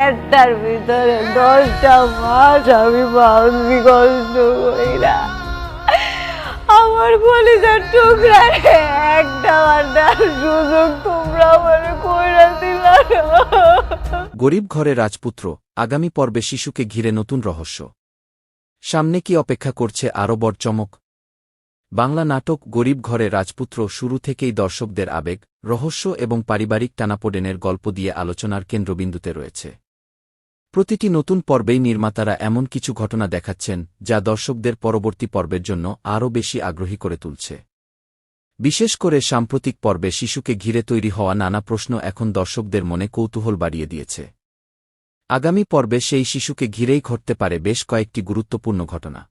একটার ভিতরে 10টা মাস আমি বাউন্সি কষ্ট কইরা আমার কলিজার টুকরা রে একটা বান্দার সুযোগ তোমরা আমারে কইরা দিলা না। গরিব ঘরে রাজপুত্র আগামী পর্বে শিশুকে ঘিরে নতুন রহস্য। সামনে কি অপেক্ষা করছে আরও বড় চমক? বাংলা নাটক গরিব ঘরে রাজপুত্র শুরু থেকেই দর্শকদের আবেগ, রহস্য এবং পারিবারিক টানাপোড়েনের গল্প দিয়ে আলোচনার কেন্দ্রবিন্দুতে রয়েছে। প্রতিটি নতুন পর্বেই নির্মাতারা এমন কিছু ঘটনা দেখাচ্ছেন যা দর্শকদের পরবর্তী পর্বের জন্য আরও বেশি আগ্রহী করে তুলছে। বিশেষ করে সাম্প্রতিক পর্বে শিশুকে ঘিরে তৈরি হওয়া নানা প্রশ্ন এখন দর্শকদের মনে কৌতূহল বাড়িয়ে দিয়েছে। আগামী পর্বে সেই শিশুকে ঘিরেই ঘটতে পারে বেশ কয়েকটি গুরুত্বপূর্ণ ঘটনা।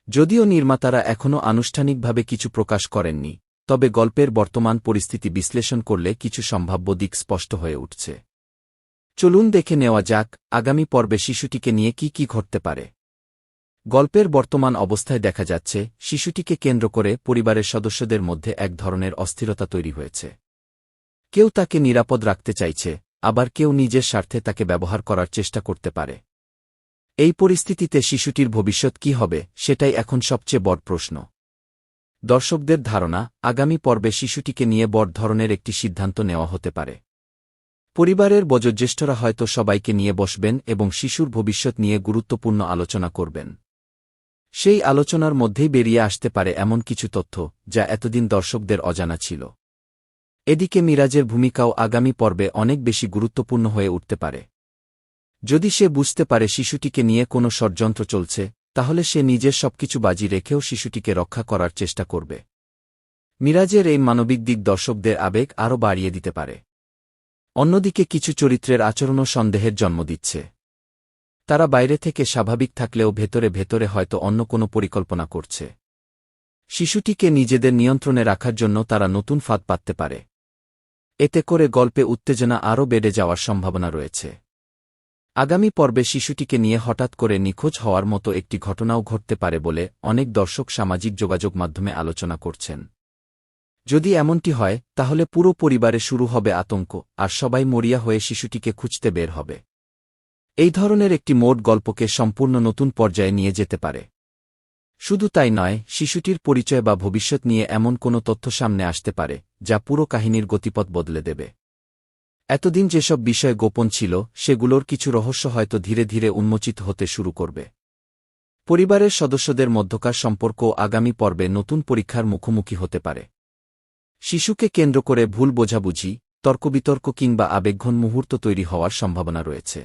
যদিও নির্মাতারা এখনও আনুষ্ঠানিকভাবে কিছু প্রকাশ করেননি, তবে গল্পের বর্তমান পরিস্থিতি বিশ্লেষণ করলে কিছু সম্ভাব্য দিক স্পষ্ট হয়ে উঠছে। চলুন দেখে নেওয়া যাক আগামী পর্বে শিশুটিকে নিয়ে কি ঘটতে পারে। গল্পের বর্তমান অবস্থায় দেখা যাচ্ছে শিশুটিকে কেন্দ্র করে পরিবারের সদস্যদের মধ্যে এক ধরনের অস্থিরতা তৈরি হয়েছে। কেউ তাকে নিরাপদ রাখতে চাইছে, আবার কেউ নিজের স্বার্থে তাকে ব্যবহার করার চেষ্টা করতে পারে। এই পরিস্থিতিতে শিশুটির ভবিষ্যৎ কি হবে সেটাই এখন সবচেয়ে বড় প্রশ্ন। দর্শকদের ধারণা, আগামী পর্বে শিশুটিকে নিয়ে বড় ধরনের একটি সিদ্ধান্ত নেওয়া হতে পারে। পরিবারের বয়োজ্যেষ্ঠরা হয়তো সবাইকে নিয়ে বসবেন এবং শিশুর ভবিষ্যৎ নিয়ে গুরুত্বপূর্ণ আলোচনা করবেন। সেই আলোচনার মধ্যেই বেরিয়ে আসতে পারে এমন কিছু তথ্য যা এতদিন দর্শকদের অজানা ছিল। এদিকে মিরাজের ভূমিকাও আগামী পর্বে অনেক বেশি গুরুত্বপূর্ণ হয়ে উঠতে পারে। যদি সে বুঝতে পারে শিশুটিকে নিয়ে কোনো ষড়যন্ত্র চলছে, তাহলে সে নিজের সবকিছু বাজি রেখেও শিশুটিকে রক্ষা করার চেষ্টা করবে। মিরাজের এই মানবিক দিক দর্শকদের আবেগ আরও বাড়িয়ে দিতে পারে। অন্যদিকে কিছু চরিত্রের আচরণও সন্দেহের জন্ম দিচ্ছে। তারা বাইরে থেকে স্বাভাবিক থাকলেও ভেতরে ভেতরে হয়তো অন্য কোনো পরিকল্পনা করছে। শিশুটিকে নিজেদের নিয়ন্ত্রণে রাখার জন্য তারা নতুন ফাঁদ পাততে পারে। এতে করে গল্পে উত্তেজনা আরও বেড়ে যাওয়ার সম্ভাবনা রয়েছে। আগামী পর্বে শিশুটিকে নিয়ে হঠাৎ করে নিখোঁজ হওয়ার মতো একটি ঘটনাও ঘটতে পারে বলে অনেক দর্শক সামাজিক যোগাযোগ মাধ্যমে আলোচনা করছেন। যদি এমনটি হয়, তাহলে পুরো পরিবারে শুরু হবে আতঙ্ক, আর সবাই মরিয়া হয়ে শিশুটিকে খুঁজতে বের হবে। এই ধরনের একটি মোট গল্পকে সম্পূর্ণ নতুন পর্যায়ে নিয়ে যেতে পারে। শুধু তাই নয়, শিশুটির পরিচয় বা ভবিষ্যৎ নিয়ে এমন কোনো তথ্য সামনে আসতে পারে যা পুরো কাহিনীর গতিপথ বদলে দেবে। এতদিন যেসব বিষয় গোপন ছিল, সেগুলোর কিছু রহস্য হয়তো ধীরে ধীরে উন্মোচিত হতে শুরু করবে। পরিবারের সদস্যদের মধ্যকার সম্পর্কও আগামী পর্বে নতুন পরীক্ষার মুখোমুখি হতে পারে। শিশুকে কেন্দ্র করে ভুল বোঝাবুঝি, তর্কবিতর্ক কিংবা আবেগঘন মুহূর্ত তৈরি হওয়ার সম্ভাবনা রয়েছে।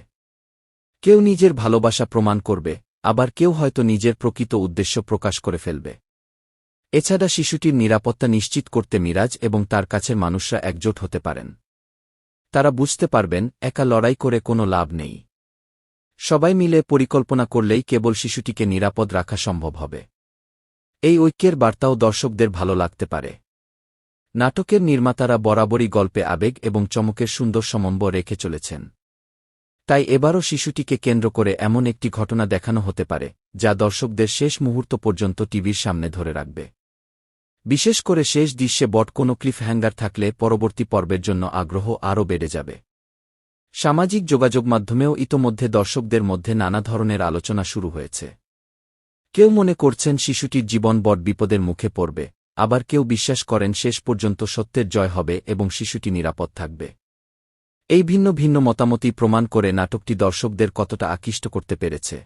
কেউ নিজের ভালোবাসা প্রমাণ করবে, আবার কেউ হয়তো নিজের প্রকৃত উদ্দেশ্য প্রকাশ করে ফেলবে। এছাড়া শিশুটির নিরাপত্তা নিশ্চিত করতে মিরাজ এবং তার কাছের মানুষরা একজোট হতে পারেন। তারা বুঝতে পারবেন একা লড়াই করে কোনো লাভ নেই। সবাই মিলে পরিকল্পনা করলেই কেবল শিশুটিকে নিরাপদ রাখা সম্ভব হবে। এই ঐক্যের বার্তাও দর্শকদের ভালো লাগতে পারে। নাটকের নির্মাতারা বরাবরই গল্পে আবেগ এবং চমকের সুন্দর সমন্বয় রেখে চলেছেন। তাই এবারও শিশুটিকে কেন্দ্র করে এমন একটি ঘটনা দেখানো হতে পারে যা দর্শকদের শেষ মুহূর্ত পর্যন্ত টিভির সামনে ধরে রাখবে। বিশেষ করে শেষ দৃশ্যে বড় কোনো ক্লিফ হ্যাঙ্গার থাকলে পরবর্তী পর্বের জন্য আগ্রহ আরও বেড়ে যাবে। সামাজিক যোগাযোগ মাধ্যমেও ইতোমধ্যে দর্শকদের মধ্যে নানা ধরনের আলোচনা শুরু হয়েছে। কেউ মনে করছেন শিশুটির জীবন বড় বিপদের মুখে পড়বে, আবার কেউ বিশ্বাস করেন শেষ পর্যন্ত সত্যের জয় হবে এবং শিশুটি নিরাপদ থাকবে। এই ভিন্ন ভিন্ন মতামতই প্রমাণ করে নাটকটি দর্শকদের কতটা আকৃষ্ট করতে পেরেছে।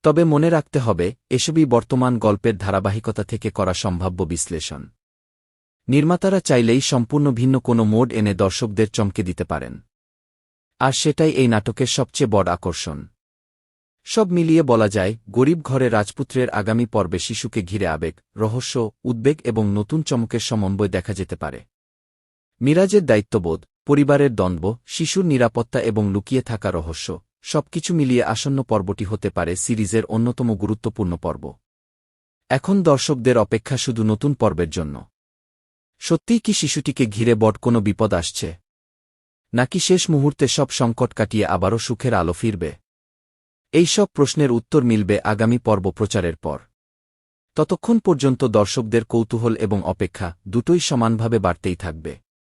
তবে মনে রাখতে হবে, এসবই বর্তমান গল্পের ধারাবাহিকতা থেকে করা সম্ভাব্য বিশ্লেষণ। নির্মাতারা চাইলেই সম্পূর্ণ ভিন্ন কোনো মোড এনে দর্শকদের চমকে দিতে পারেন। আর সেটাই এই নাটকের সবচেয়ে বড় আকর্ষণ। সব মিলিয়ে বলা যায়, গরিব ঘরে রাজপুত্রের আগামী পর্বে শিশুকে ঘিরে আবেগ, রহস্য, উদ্বেগ এবং নতুন চমকের সমন্বয় দেখা যেতে পারে। মিরাজের দায়িত্ববোধ, পরিবারের দ্বন্দ্ব, শিশুর নিরাপত্তা এবং লুকিয়ে থাকা রহস্য, সবকিছু মিলিয়ে আসন্ন পর্বটি হতে পারে সিরিজের অন্যতম গুরুত্বপূর্ণ পর্ব। এখন দর্শকদের অপেক্ষা শুধু নতুন পর্বের জন্য। সত্যিই কি শিশুটিকে ঘিরে বড় কোনো বিপদ আসছে? নাকি শেষ মুহূর্তে সব সংকট কাটিয়ে আবারও সুখের আলো ফিরবে? এই সব প্রশ্নের উত্তর মিলবে আগামী পর্ব প্রচারের পর। ততক্ষণ পর্যন্ত দর্শকদের কৌতূহল এবং অপেক্ষা দুটোই সমানভাবে বাড়তেই থাকবে।